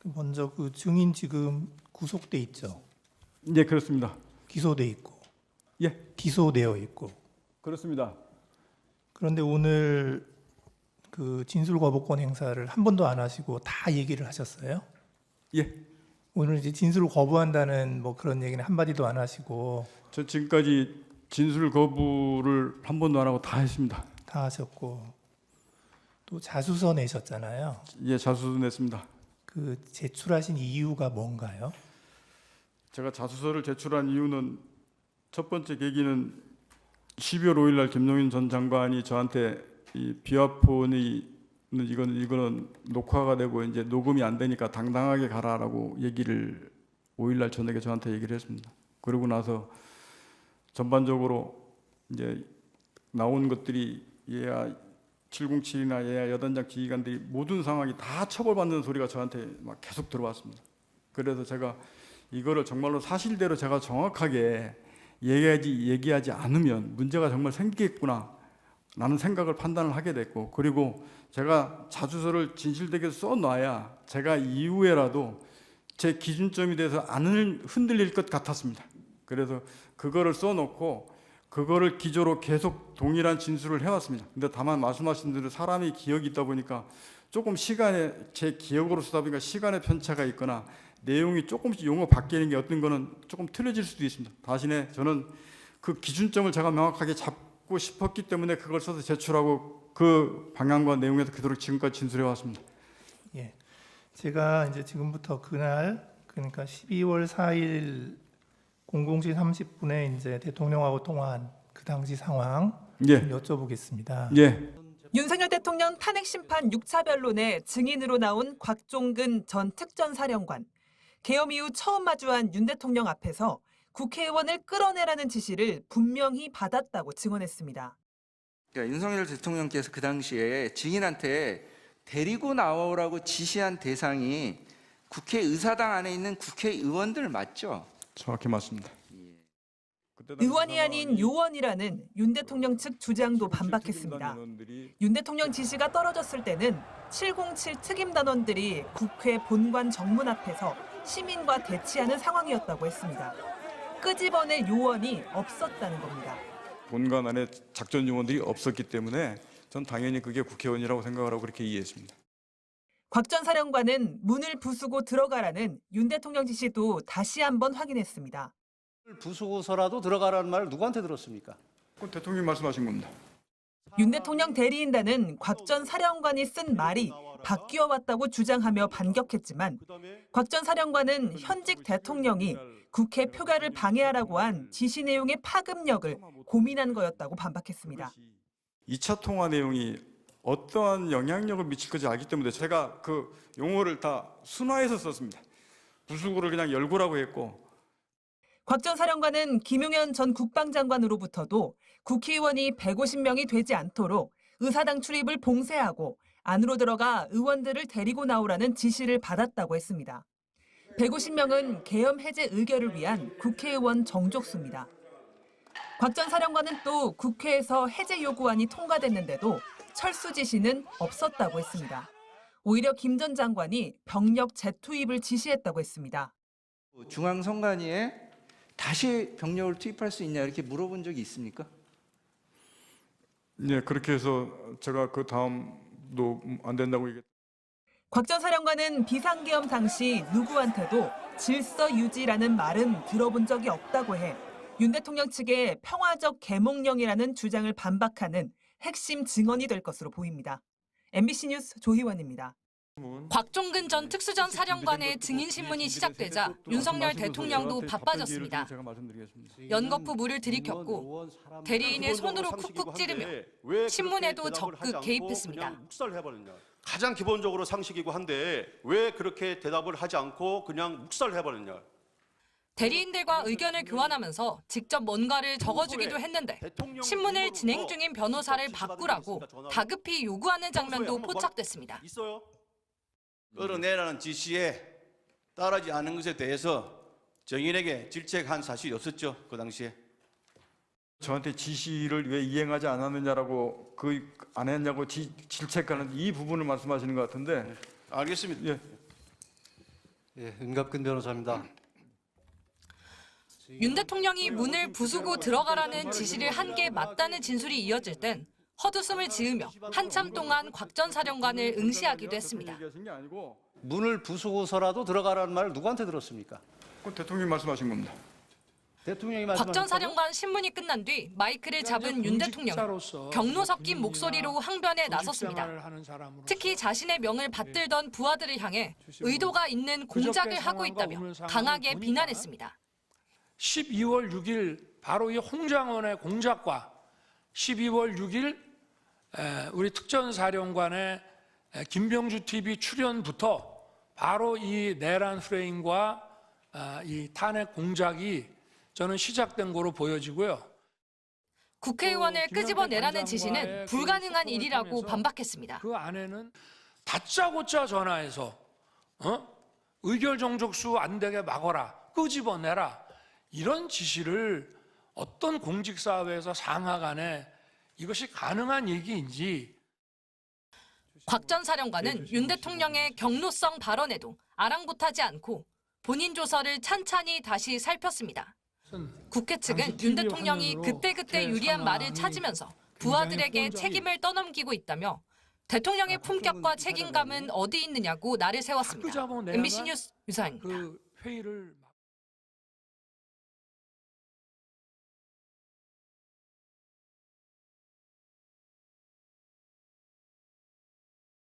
먼저 그 증인 지금 구속돼 있죠. 예, 그렇습니다. 기소돼 있고. 예, 기소되어 있고. 그렇습니다. 그런데 오늘 그 진술 거부권 행사를 한 번도 안 하시고 다 얘기를 하셨어요? 예, 오늘 이제 진술을 거부한다는 뭐 그런 얘기는 한 마디도 안 하시고 저 지금까지 진술 거부를 한 번도 안 하고 다 했습니다. 다 하셨고 또 자수서 내셨잖아요. 예, 자수서 냈습니다. 그 제출하신 이유가 뭔가요? 제가 자수서를 제출한 이유는 첫 번째 계기는 12월 5일 날 김용인 전 장관이 저한테 이 비화폰이 이거는 녹화가 되고 이제 녹음이 안 되니까 당당하게 가라라고 얘기를 5일 날 저녁에 저한테 얘기를 했습니다. 그러고 나서 전반적으로 이제 나온 것들이 얘야 707이나 얘야 여단장 지휘관들이 모든 상황이 다 처벌받는 소리가 저한테 막 계속 들어왔습니다. 그래서 제가 이거를 정말로 사실대로 제가 정확하게 얘기하지 않으면 문제가 정말 생기겠구나 라는 생각을 판단을 하게 됐고, 그리고 제가 자수서를 진실되게 써놔야 제가 이후에라도 제 기준점에 대해서 안 흔들릴 것 같았습니다. 그래서 그거를 써놓고 그거를 기조로 계속 동일한 진술을 해왔습니다. 근데 다만 말씀하신 대로 사람이 기억이 있다 보니까 조금 시간에 제 기억으로 쓰다 보니까 시간의 편차가 있거나 내용이 조금씩 용어 바뀌는 게 어떤 거는 조금 틀려질 수도 있습니다. 대신에 저는 그 기준점을 제가 명확하게 잡고 싶었기 때문에 그걸 써서 제출하고 그 방향과 내용에서 그대로 지금까지 진술해 왔습니다. 예, 제가 이제 지금부터 그날 그러니까 12월 4일 00시 30분에 이제 대통령하고 통화한 그 당시 상황 예. 좀 여쭤보겠습니다. 예. 윤석열 대통령 탄핵 심판 6차 변론에 증인으로 나온 곽종근 전 특전사령관. 계엄 이후 처음 마주한 윤 대통령 앞에서 국회의원을 끌어내라는 지시를 분명히 받았다고 증언했습니다. 그러니까 윤석열 대통령께서 그 당시에 증인한테 데리고 나오라고 지시한 대상이 국회의사당 안에 있는 국회의원들 맞죠? 정확히 맞습니다. 의원이 아닌 요원이라는 윤 대통령 측 주장도 반박했습니다. 윤 대통령 지시가 떨어졌을 때는 707 특임단원들이 국회 본관 정문 앞에서 시민과 대치하는 상황이었다고 했습니다. 끄집어낼 요원이 없었다는 겁니다. 본관 안에 작전 요원들이 없었기 때문에 전 당연히 그게 국회의원이라고 생각을 하고 그렇게 이해했습니다. 곽 전 사령관은 문을 부수고 들어가라는 윤 대통령 지시도 다시 한번 확인했습니다. 부수고서라도 들어가라는 말을 누구한테 들었습니까? 그건 대통령이 말씀하신 겁니다. 윤 대통령 대리인단은 곽 전 사령관이 쓴 말이 바뀌어 왔다고 주장하며 반격했지만 곽 전 사령관은 현직 대통령이 국회 표결을 방해하라고 한 지시 내용의 파급력을 고민한 거였다고 반박했습니다. 2차 통화 내용이 어떠한 영향력을 미칠 건지 알기 때문에 제가 그 용어를 다 순화해서 썼습니다. 부수고를 그냥 열고라고 했고. 곽 전 사령관은 김용현 전 국방장관으로부터도 국회의원이 150명이 되지 않도록 의사당 출입을 봉쇄하고 안으로 들어가 의원들을 데리고 나오라는 지시를 받았다고 했습니다. 150명은 계엄 해제 의결을 위한 국회의원 정족수입니다. 곽 전 사령관은 또 국회에서 해제 요구안이 통과됐는데도 철수 지시는 없었다고 했습니다. 오히려 김 전 장관이 병력 재투입을 지시했다고 했습니다. 중앙선관위에 다시 병력을 투입할 수 있냐 이렇게 물어본 적이 있습니까? 네, 그렇게 해서 제가 그 다음도 안 된다고 얘기했. 곽 전 사령관은 비상계엄 당시 누구한테도 질서 유지라는 말은 들어본 적이 없다고 해 윤 대통령 측의 평화적 계몽령이라는 주장을 반박하는 핵심 증언이 될 것으로 보입니다. MBC 뉴스 조희원입니다. 곽종근 전 특수전 사령관의 증인 신문이 시작되자 윤석열 대통령도 바빠졌습니다. 연거푸 물을 들이켰고 대리인의 손으로 쿡쿡 찌르며 신문에도 적극 개입했습니다. 가장 기본적으로 상식이고 한데 왜 그렇게 대답을 하지 않고 그냥 묵살해버렸냐. 대리인들과 의견을 교환하면서 직접 뭔가를 적어주기도 했는데 신문을 진행 중인 변호사를 바꾸라고 다급히 요구하는 장면도 포착됐습니다. 끌어내라는 지시에 따르지 않은 것에 대해서 정인에게 질책한 사실이 없었죠. 그 당시에. 저한테 지시를 왜 이행하지 않았느냐라고 그 안 했냐고 질책하는 이 부분을 말씀하시는 것 같은데. 알겠습니다. 예. 예, 윤갑근 변호사입니다. 윤 대통령이 문을 부수고 들어가라는 지시를 한 게 맞다는 진술이 이어질 땐 헛웃음을 지으며 한참 동안 곽 전 사령관을 응시하기도 했습니다. 문을 부수고서라도 들어가라는 말을 누구한테 들었습니까? 그건 대통령이 말씀하신 겁니다. 대통령이 곽 전 말씀하셨다고? 사령관 신문이 끝난 뒤 마이크를 잡은 윤 대통령은 경로 섞인 목소리로 항변에 나섰습니다. 특히 자신의 명을 받들던 부하들을 향해 의도가 있는 공작을 하고 있다며 강하게 비난했습니다. 12월 6일 바로 이 홍장원의 공작과 12월 6일 우리 특전사령관의 김병주 TV 출연부터 바로 이 내란 프레임과 이 탄핵 공작이 저는 시작된 거로 보여지고요. 국회의원을 끄집어내라는 지시는 불가능한 일이라고 반박했습니다. 그 안에는 다짜고짜 전화해서 의결 정족수 안 되게 막아라, 끄집어내라 이런 지시를 어떤 공직사회에서 상하간에 이것이 가능한 얘기인지. 곽 전 사령관은 윤 대통령의 경로성 발언에도 아랑곳하지 않고 본인 조서를 찬찬히 다시 살폈습니다. 국회 측은 윤 대통령이 그때그때 유리한 말을 찾으면서 부하들에게 책임을 떠넘기고 있다며 대통령의 품격과 책임감은 어디 있냐고 날을 세웠습니다. MBC 뉴스 유사입니다. 그 회의를